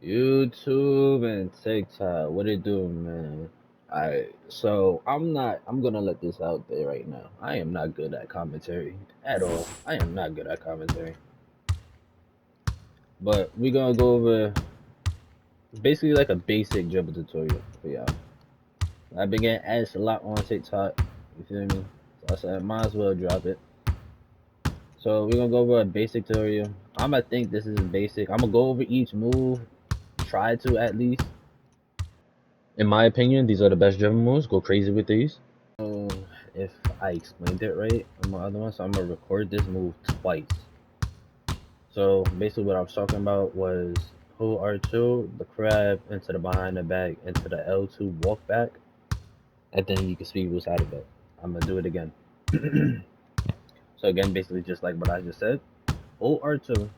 YouTube and TikTok, what it do, man? So I'm gonna let this out there right now. I am not good at commentary at all. I am not good at commentary. But we're gonna go over basically like a basic dribble tutorial for y'all. I've been getting asked a lot on TikTok, you feel me? So I said might as well drop it. So we're gonna go over a basic tutorial. I'ma think this is basic. I'm gonna go over each move, try to at least. In my opinion, these are the best dribble moves. Go crazy with these. So if I explained it right on my other one, so I'm gonna record this move twice. So basically what I was talking about was hold R2, the crab into the behind the back, into the L2 walk back, and then you can speed boost out of it. I'm gonna do it again. So again, basically just like what I just said, hold R2,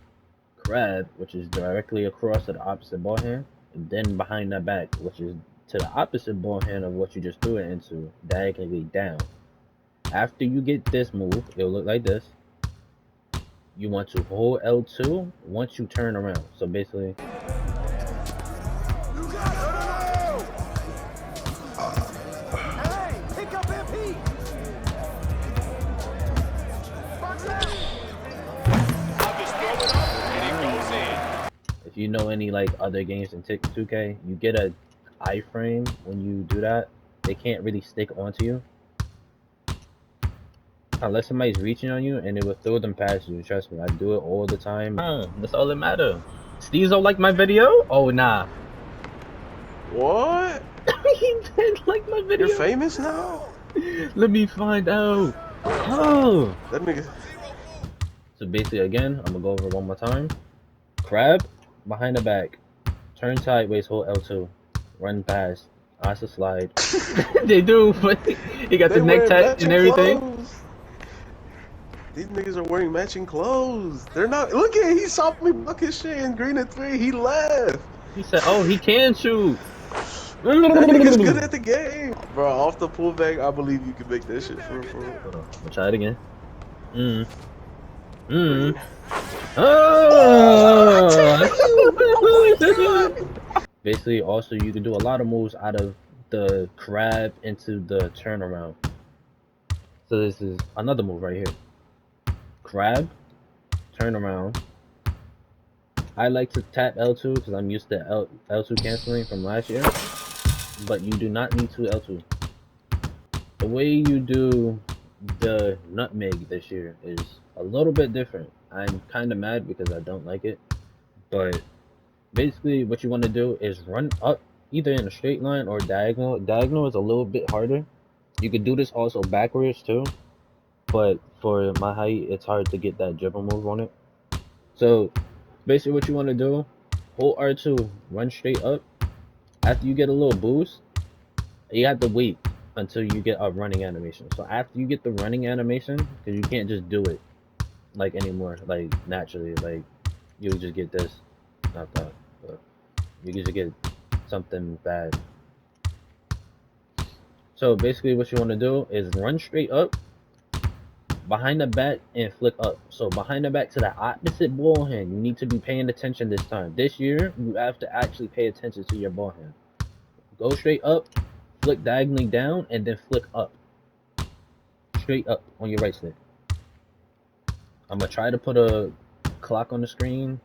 crab, which is directly across to the opposite ball hand, and then behind that back, which is to the opposite ball hand of what you just threw it into, diagonally down. After you get this move, it'll look like this. You want to hold L2 once you turn around. So basically, if you know any like other games in 2K, you get a iframe when you do that. They can't really stick onto you unless somebody's reaching on you, and it will throw them past you. Trust me, I do it all the time. That's all that matters. Steezo like my video? Oh nah. What? He did like my video. You're famous now? Let me find out. Oh. That nigga. So basically, again, I'm gonna go over one more time. Crab behind the back, turn sideways, hold L2, run past, Asa slide. They do, but he got They the neck wearing tag and matching everything. clothes. These niggas are wearing matching clothes. They're not. Look at, he saw me buck his shit in green and 3. He left. He said, "Oh, he can shoot." That nigga's good at the game, bro. Off the pullback, I believe you can make that shit for real. Hold on, we'll try it again. Green. Oh! Basically, also you can do a lot of moves out of the crab into the turnaround. So this is another move right here. Crab, turn around. I like to tap L2 because I'm used to L2 canceling from last year, but you do not need to L2. The way you do the nutmeg this year is a little bit different. I'm kind of mad because I don't like it, but basically what you want to do is run up either in a straight line or diagonal. Diagonal is a little bit harder. You could do this also backwards too, but for my height, it's hard to get that dribble move on it. So basically what you want to do, hold R2, run straight up. After you get a little boost, you have to wait until you get a running animation. So after you get the running animation, because you can't just do it like anymore, like naturally, like you just get this, not that, but you can just get something bad. So basically what you want to do is run straight up, behind the back, and flick up. So behind the back to the opposite ball hand. You need to be paying attention this time. This year, you have to actually pay attention to your ball hand. Go straight up, flick diagonally down, and then flick up. Straight up on your right stick. I'm gonna try to put a clock on the screen.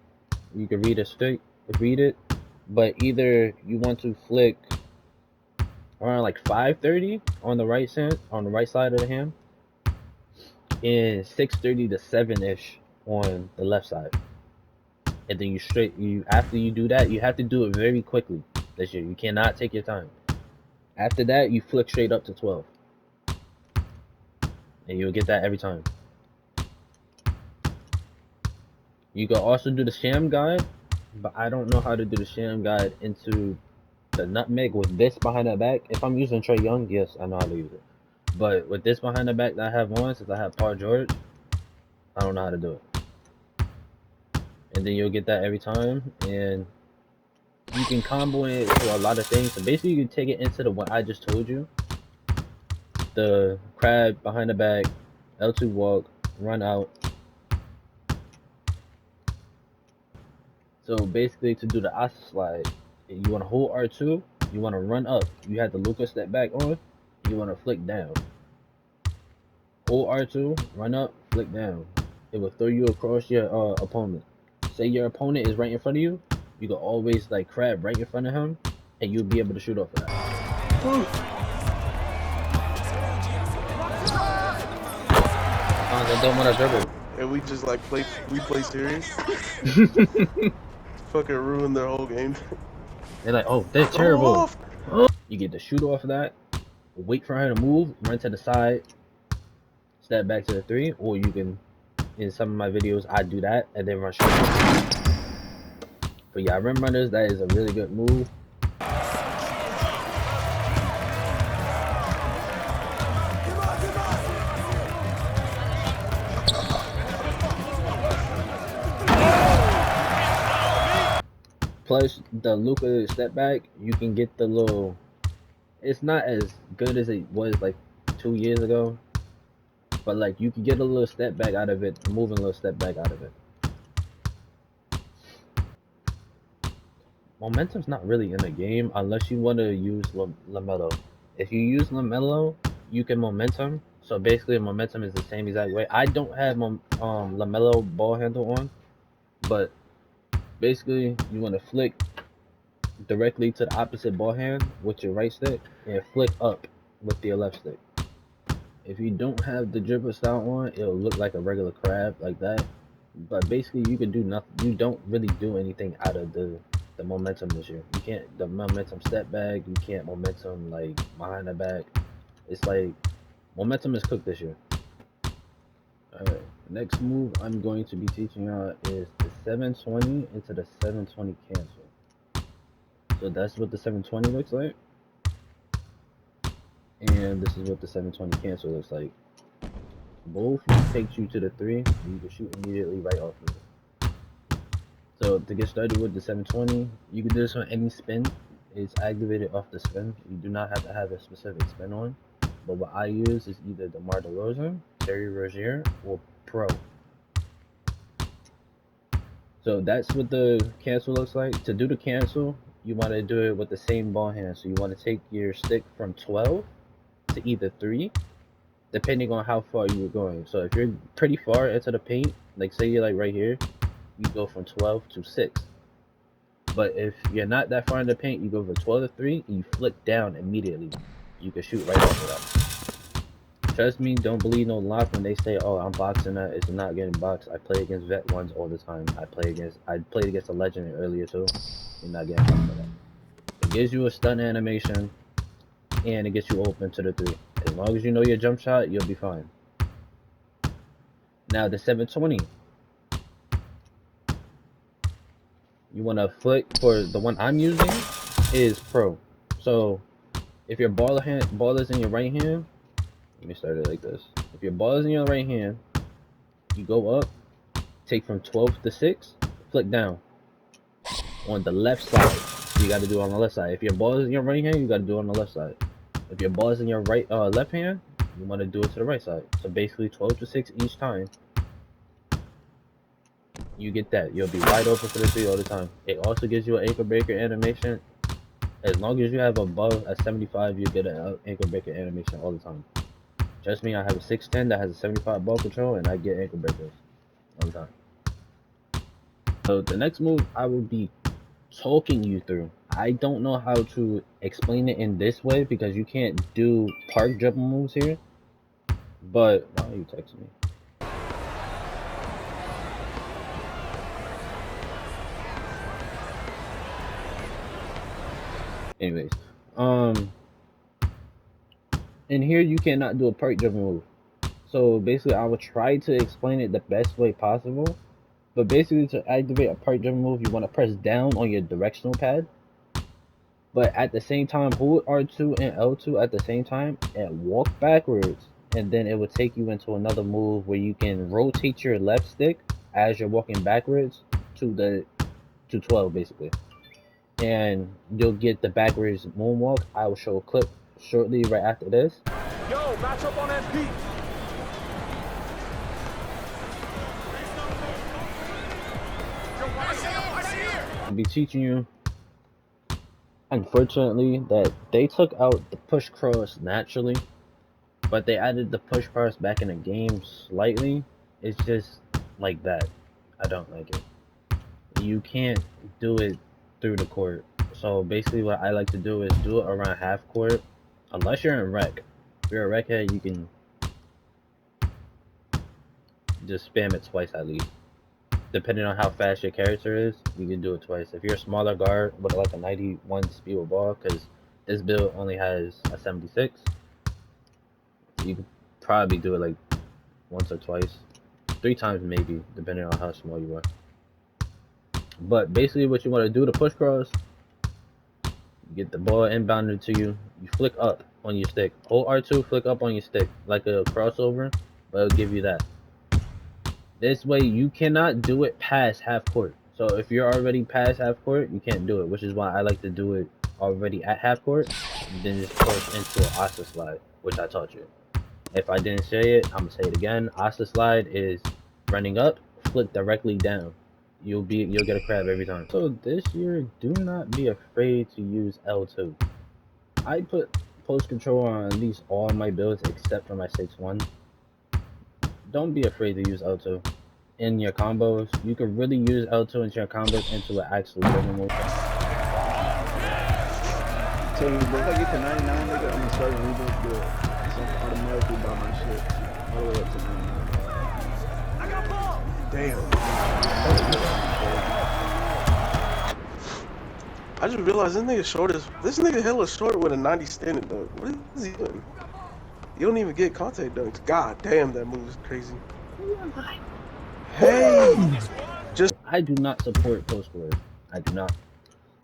You can read it, but either you want to flick around like 5:30 on the right side of the hand, and 6:30 to 7-ish on the left side. And then after you do that, you have to do it very quickly this year. You cannot take your time. After that, you flick straight up to 12. And you'll get that every time. You can also do the sham guide, but I don't know how to do the sham guide into the nutmeg with this behind the back. If I'm using Trey Young, yes, I know how to use it. But with this behind the back that I have on, since I have Paul George, I don't know how to do it. And then you'll get that every time, and you can combo it to a lot of things. So basically, you can take it into the what I just told you. The crab behind the back, L2 walk, run out. So basically, to do the Eyeso slide, you want to hold R2, you want to run up, you have the Luca step back on, you want to flick down. Hold R2, run up, flick down. It will throw you across your opponent. Say your opponent is right in front of you, you can always like crab right in front of him, and you'll be able to shoot off of that. They don't want to dribble. And we just like play serious. Fucking ruin their whole game. They're like, oh, they're terrible. You get to shoot off of that, wait for her to move, run to the side, step back to the 3, or you can, in some of my videos, I do that and then run straight. But yeah, rim runners, that is a really good move. Plus, the Luca step back, you can get the little. It's not as good as it was like 2 years ago, but like you can get a little step back out of it, moving a little step back out of it. Momentum's not really in the game unless you want to use LaMelo. If you use LaMelo, you can momentum. So basically, momentum is the same exact way. I don't have LaMelo ball handle on, but basically, you want to flick directly to the opposite ball hand with your right stick and flick up with your left stick. If you don't have the dribble style on, it'll look like a regular crab like that. But basically, you can do nothing. You don't really do anything out of the momentum this year. You can't the momentum step back. You can't momentum like behind the back. It's like momentum is cooked this year. Alright, next move I'm going to be teaching y'all is the 720 into the 720 cancel. So that's what the 720 looks like. And this is what the 720 cancel looks like. Both takes you to the 3, you can shoot immediately right off of it. So to get started with the 720, you can do this on any spin. It's activated off the spin. You do not have to have a specific spin on. But what I use is either the DeMar DeRozan, Terry Rozier, or Pro. So that's what the cancel looks like. To do the cancel, you want to do it with the same ball hand. So you want to take your stick from 12 to either 3, depending on how far you were going. So if you're pretty far into the paint, like say you're like right here, you go from 12 to 6. But if you're not that far in the paint, you go from 12 to 3, and you flick down immediately. You can shoot right off of that. Trust me, don't believe no lock when they say, oh, I'm boxing that. It's not getting boxed. I play against vet ones all the time. I played against a legend earlier too. You're not getting boxed for that. It gives you a stun animation, and it gets you open to the 3. As long as you know your jump shot, you'll be fine. Now the 720. You want to flick for the one I'm using is Pro. So if your ball is in your right hand, let me start it like this. If your ball is in your right hand, you go up, take from 12 to 6, flick down. On the left side, you got to do it on the left side. If your ball is in your right hand, you got to do it on the left side. If your ball is in your left hand, you want to do it to the right side. So basically 12 to 6 each time. You get that. You'll be wide open for the 3 all the time. It also gives you an ankle breaker animation. As long as you have above a 75, you get an ankle breaker animation all the time. Trust me, I have a 6'10 that has a 75 ball control, and I get ankle breakers all the time. So the next move I will be talking you through. I don't know how to explain it in this way because you can't do park dribble moves here. But why are you texting me? Anyways, in here you cannot do a park dribble move. So basically, I will try to explain it the best way possible. But basically, to activate a park dribble move, you want to press down on your directional pad. But at the same time, hold R2 and L2 at the same time and walk backwards. And then it will take you into another move where you can rotate your left stick as you're walking backwards to 12 basically. And you'll get the backwards moonwalk. I will show a clip shortly right after this. Yo, match up on SP. I see him. I'll be teaching you, unfortunately, that they took out the push cross naturally, but they added the push cross back in the game slightly. It's just like that. I don't like it. You can't do it through the court. So basically what I like to do is do it around half court, unless you're in rec. If you're a rec head, you can just spam it twice at least. Depending on how fast your character is, you can do it twice. If you're a smaller guard with like a 91 speed with ball, because this build only has a 76, you can probably do it like once or twice. 3 times maybe, depending on how small you are. But basically what you want to do to push cross, you get the ball inbounded to you, you flick up on your stick. Hold R2, flick up on your stick, like a crossover, but it'll give you that. This way you cannot do it past half court. So if you're already past half court, you can't do it, which is why I like to do it already at half court, and then just push into an Asa slide, which I taught you. If I didn't say it, I'm gonna say it again. Asa slide is running up, flick directly down. You'll get a crab every time. So this year, do not be afraid to use L2. I put post control on at least all my builds except for my 6-1. Don't be afraid to use L2 in your combos. You can really use L2 into your combos into an actual dribble move. Tell you, bro, if I get to 99, nigga, I'm gonna start a rebuild build. So I'm automatically buy my shit all the way up to 99. I got ball. Damn. I just realized this nigga short as this nigga hella short with a 90 standing dunk. What is he doing? You don't even get contact dunks. God damn, that move is crazy. Hey, just I do not support post squares. I do not.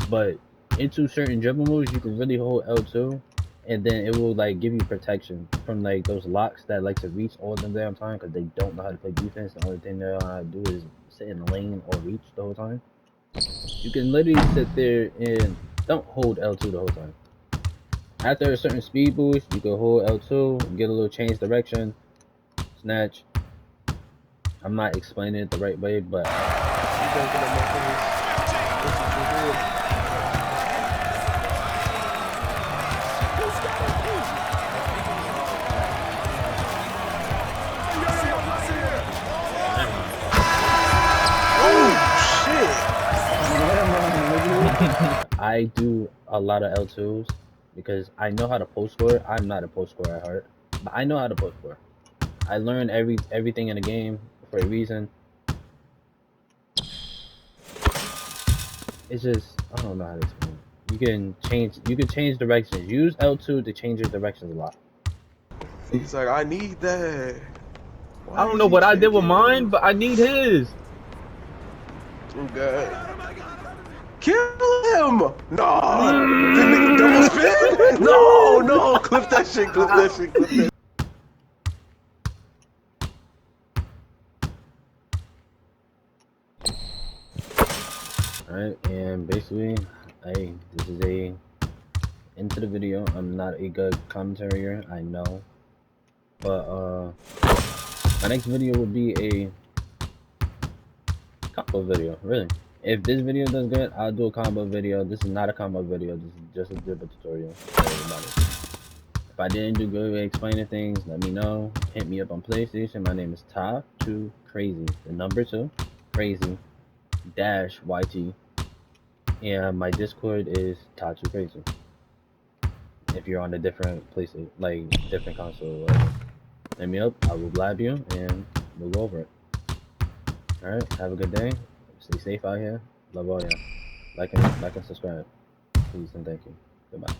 But into certain dribble moves, you can really hold L2, and then it will like give you protection from like those locks that like to reach all the damn time because they don't know how to play defense. The only thing they know how to do is sit in the lane or reach the whole time. You can literally sit there and don't hold L2 the whole time. After a certain speed boost, you can hold L2, get a little change direction, snatch. I'm not explaining it the right way, but I do a lot of L2s because I know how to post score. I'm not a post scorer at heart, but I know how to post score. I learned everything in the game for a reason. It's just I don't know how to explain it. You can change directions. Use L2 to change your directions a lot. he's like, I need that. Why I don't is know he what I did with shaking? mine, but I need his. Oh god. Kill him! No! The nigga double spin? No! Clip that shit, clip that shit, clip that shit. Alright, and basically, this is a into the video. I'm not a good commentator, I know. But my next video will be a combo video, really. If this video does good, I'll do a combo video. This is not a combo video, this is just a dribble tutorial for everybody. If I didn't do good with explaining things, let me know. Hit me up on PlayStation. My name is Ta2Crazy. The number 2, crazy -YT. And my Discord is Ta2Crazy. If you're on a different PlayStation, like different console or whatever. Hit me up, I will blab you and we'll go over it. Alright, have a good day. Stay safe out here. Love all y'all. Like and subscribe. Please and thank you. Goodbye.